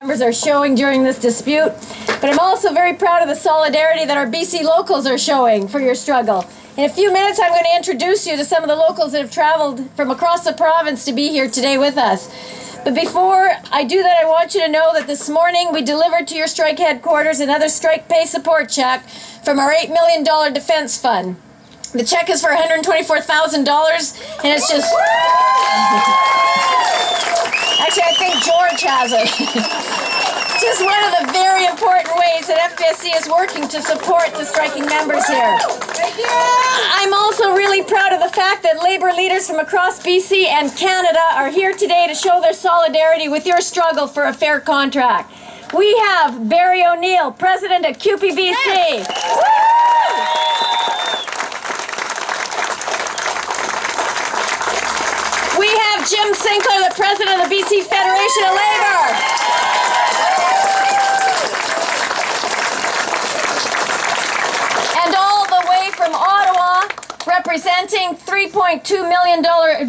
Members are showing during this dispute, but I'm also very proud of the solidarity that our BC locals are showing for your struggle. In a few minutes, I'm going to introduce you to some of the locals that have traveled from across the province to be here today with us. But before I do that, I want you to know that this morning we delivered to your strike headquarters another strike pay support check from our $8 million defense fund. The check is for $124,000, and it's just... Actually, I think George has it. Just one of the very important ways that FPSE is working to support the striking members here. Thank you. I'm also really proud of the fact that Labour leaders from across BC and Canada are here today to show their solidarity with your struggle for a fair contract. We have Barry O'Neill, President of QPBC. We have Jim Sinclair, the President of the BC Federation of Labour. And all the way from Ottawa, representing $3.2 million, not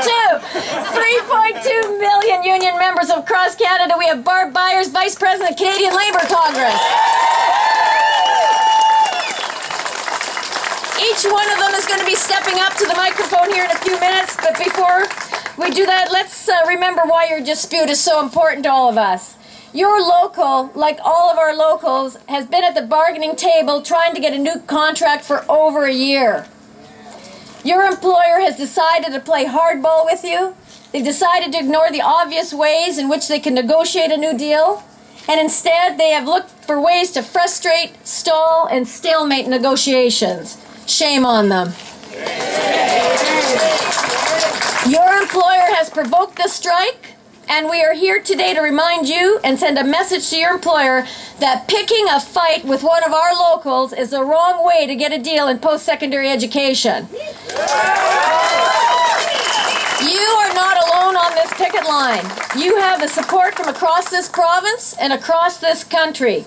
two, 3.2 million union members across Canada, we have Barb Byers, Vice President of Canadian Labour Congress. Each one of them is going to be stepping up to the microphone here in a few minutes, but before we do that, let's remember why your dispute is so important to all of us. Your local, like all of our locals, has been at the bargaining table trying to get a new contract for over a year. Your employer has decided to play hardball with you. They've decided to ignore the obvious ways in which they can negotiate a new deal, and instead they have looked for ways to frustrate, stall, and stalemate negotiations. Shame on them. Your employer has provoked this strike, and we are here today to remind you and send a message to your employer that picking a fight with one of our locals is the wrong way to get a deal in post-secondary education. You are not alone on this picket line. You have the support from across this province and across this country.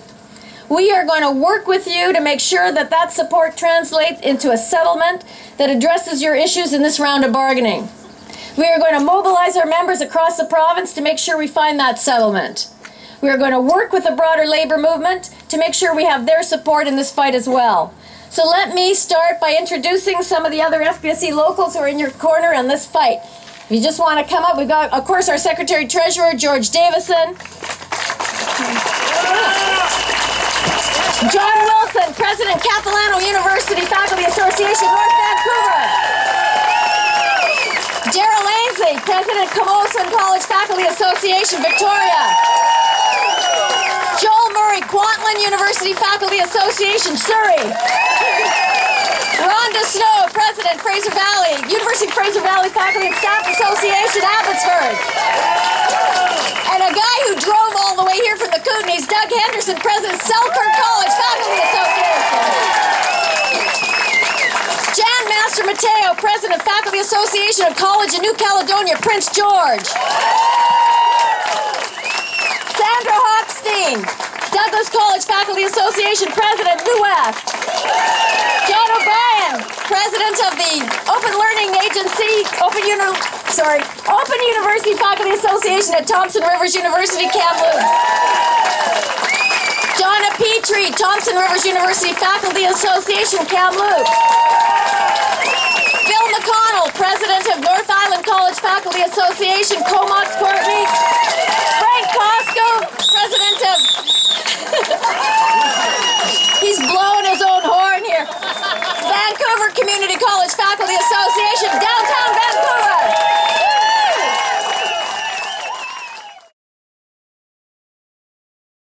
We are going to work with you to make sure that that support translates into a settlement that addresses your issues in this round of bargaining. We are going to mobilize our members across the province to make sure we find that settlement. We are going to work with the broader labour movement to make sure we have their support in this fight as well. So let me start by introducing some of the other FPSE locals who are in your corner in this fight. If you just want to come up, we've got, of course, our Secretary-Treasurer, George Davison. John Wilson, President, Capilano University Faculty Association, North Vancouver. Darrell Ainsley, President, Camosun College Faculty Association, Victoria. Joel Murray, Kwantlen University Faculty Association, Surrey. Rhonda Snow, President, Fraser Valley, University of Fraser Valley Faculty and Staff Association, Abbotsford. And a guy who drove all the way here from the Kootenays, Doug Henderson, President, Selkirk College Faculty Association. Jan Master Mateo, President, Faculty Association of College in New Caledonia, Prince George. Sandra Hochstein, Douglas College Faculty Association President, New West. John O'Brien, President of the Open Learning Agency, Open University Faculty Association at Thompson Rivers University, Kamloops. Donna Petrie, Thompson Rivers University Faculty Association, Kamloops. Bill McConnell, President of